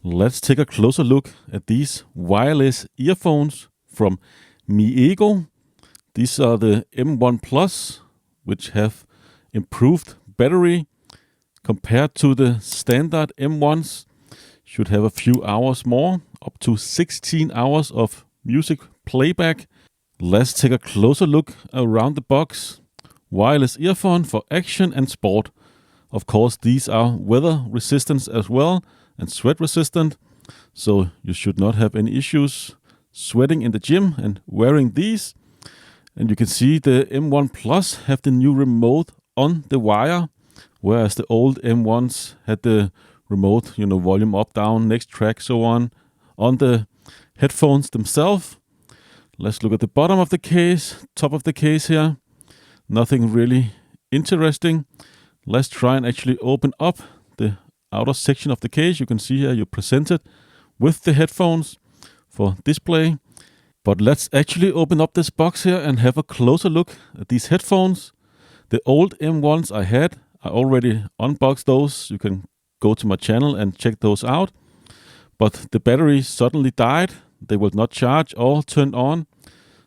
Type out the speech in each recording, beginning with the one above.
Let's take a closer look at these wireless earphones from Miiego. These are the M1 Plus, which have improved battery compared to the standard M1s. Should have a few hours more, up to 16 hours of music playback. Let's take a closer look around the box. Wireless earphone for action and sport. Of course, these are weather resistant as well and sweat resistant, so you should not have any issues sweating in the gym and wearing these. And you can see the M1 Plus have the new remote on the wire, whereas the old M1s had the remote, volume up, down, next track, so on the headphones themselves. Let's look at the bottom of the case, top of the case here. Nothing really interesting. Let's try and actually open up the outer section of the case. You can see here you're presented with the headphones for display. But let's actually open up this box here and have a closer look at these headphones. The old M1s I already unboxed those. You can go to my channel and check those out. But the battery suddenly died. They will not charge or turn on.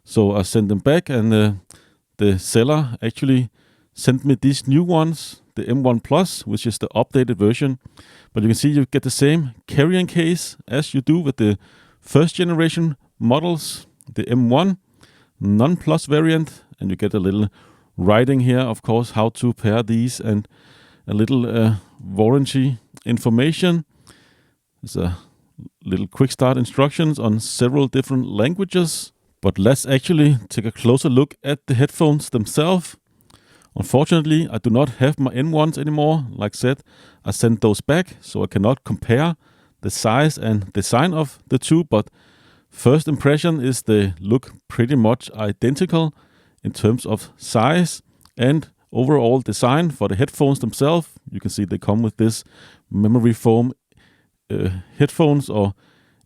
So I sent them back, and the seller actually sent me these new ones, the M1 Plus, which is the updated version. But you can see you get the same carrying case as you do with the first generation models, the M1 non-plus variant, and you get a little writing here, of course, how to pair these, and a little warranty information. There's a little quick start instructions on several different languages. But let's actually take a closer look at the headphones themselves. Unfortunately, I do not have my M1s anymore. Like I said, I sent those back, so I cannot compare the size and design of the two. But first impression is they look pretty much identical in terms of size and overall design for the headphones themselves. You can see they come with this memory foam headphones or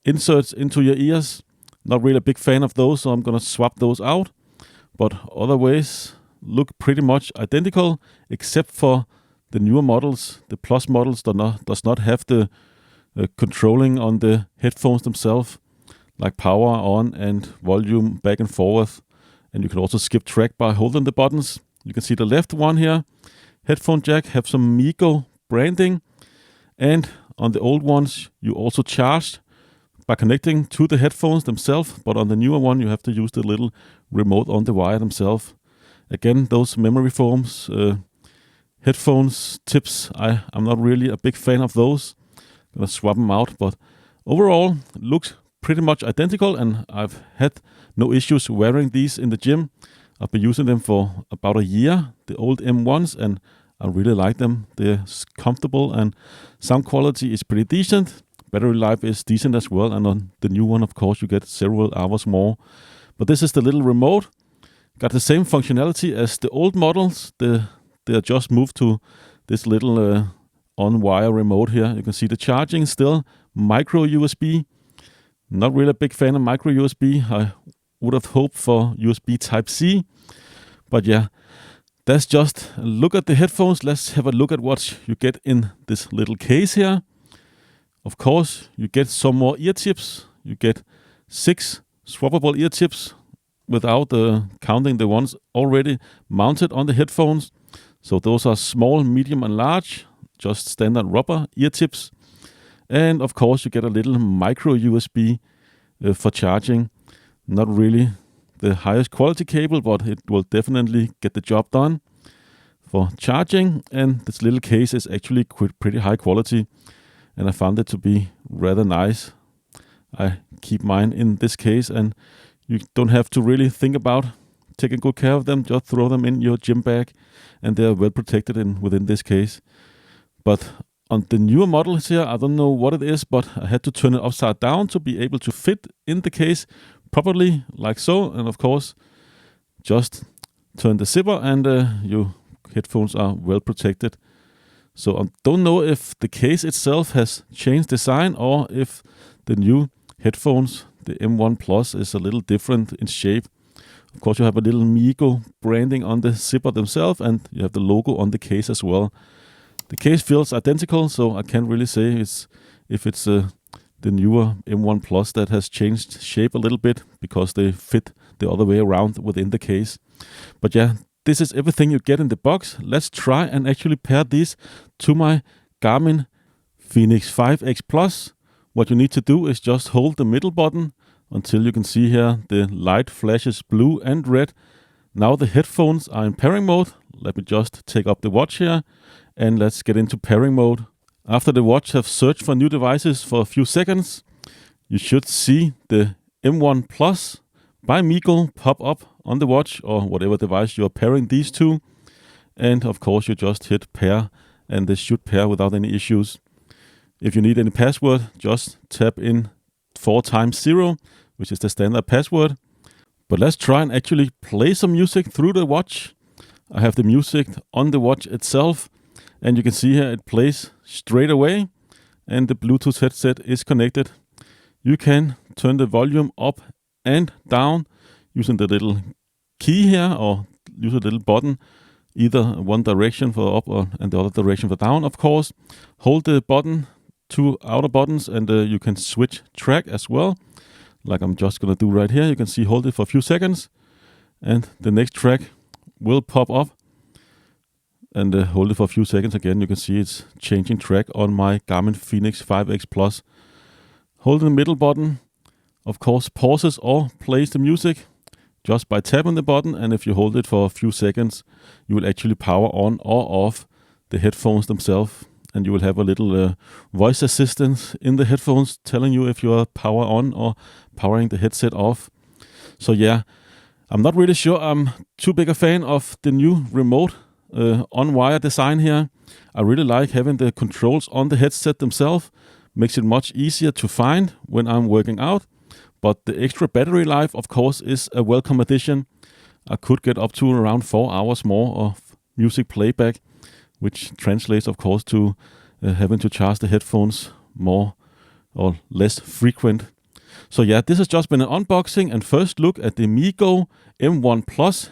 inserts into your ears. Not really a big fan of those, so I'm going to swap those out. But otherwise, look pretty much identical, except for the newer models. The Plus models does not have the controlling on the headphones themselves, like power on and volume back and forth. And you can also skip track by holding the buttons. You can see the left one here, headphone jack, have some Miiego branding. And on the old ones, you also charged by connecting to the headphones themselves, but on the newer one, you have to use the little remote on the wire themselves. Again, those memory foams, headphones tips, I'm not really a big fan of those. Gonna swap them out, but overall, looks pretty much identical, and I've had no issues wearing these in the gym. I've been using them for about a year, the old M1s, and I really like them. They're comfortable, and sound quality is pretty decent. Battery life is decent as well, and on the new one, of course, you get several hours more. But this is the little remote. Got the same functionality as the old models. They are just moved to this little on-wire remote here. You can see the charging still micro USB. Not really a big fan of micro USB. I would have hoped for USB Type-C. But yeah, that's just a look at the headphones. Let's have a look at what you get in this little case here. Of course, you get some more ear tips. You get 6 swappable ear tips without counting the ones already mounted on the headphones. So those are small, medium, and large, just standard rubber ear tips. And of course, you get a little micro USB for charging. Not really the highest quality cable, but it will definitely get the job done for charging. And this little case is actually pretty high quality, and I found it to be rather nice. I keep mine in this case, and you don't have to really think about taking good care of them. Just throw them in your gym bag, and they're well protected within this case. But on the newer models here, I don't know what it is, but I had to turn it upside down to be able to fit in the case properly, like so. And of course, just turn the zipper, and your headphones are well protected. So I don't know if the case itself has changed design, or if the new headphones, the M1 Plus, is a little different in shape. Of course, you have a little Miiego branding on the zipper themselves, and you have the logo on the case as well. The case feels identical, so I can't really say if it's the newer M1 Plus that has changed shape a little bit because they fit the other way around within the case. But yeah, this is everything you get in the box. Let's try and actually pair these to my Garmin Fenix 5X Plus. What you need to do is just hold the middle button until you can see here the light flashes blue and red. Now the headphones are in pairing mode. Let me just take up the watch here and let's get into pairing mode. After the watch have searched for new devices for a few seconds, you should see the M1 Plus by Miiego pop up on the watch or whatever device you are pairing these to. And of course you just hit pair and they should pair without any issues. If you need any password, just tap in 4x0, which is the standard password. But let's try and actually play some music through the watch. I have the music on the watch itself, and you can see here it plays straight away, and the Bluetooth headset is connected. You can turn the volume up and down using the little key here, or use a little button, either one direction for up and the other direction for down, of course. Hold the button, two outer buttons, and you can switch track as well, like I'm just gonna do right here. You can see, hold it for a few seconds and the next track will pop up, and hold it for a few seconds again. You can see it's changing track on my Garmin Fenix 5X Plus. Hold the middle button, of course, pauses or plays the music just by tapping the button, and if you hold it for a few seconds you will actually power on or off the headphones themselves. And you will have a little voice assistant in the headphones telling you if you are power on or powering the headset off. So yeah, I'm not really sure I'm too big a fan of the new remote on-wire design here. I really like having the controls on the headset themselves. Makes it much easier to find when I'm working out. But the extra battery life, of course, is a welcome addition. I could get up to around 4 hours more of music playback, which translates, of course, to having to charge the headphones more or less frequent. So yeah, this has just been an unboxing and first look at the Miiego M1 Plus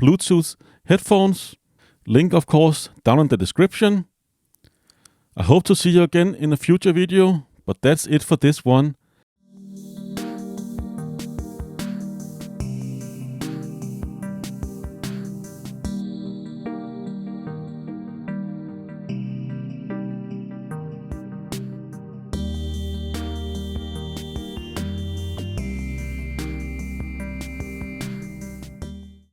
Bluetooth headphones. Link, of course, down in the description. I hope to see you again in a future video, but that's it for this one.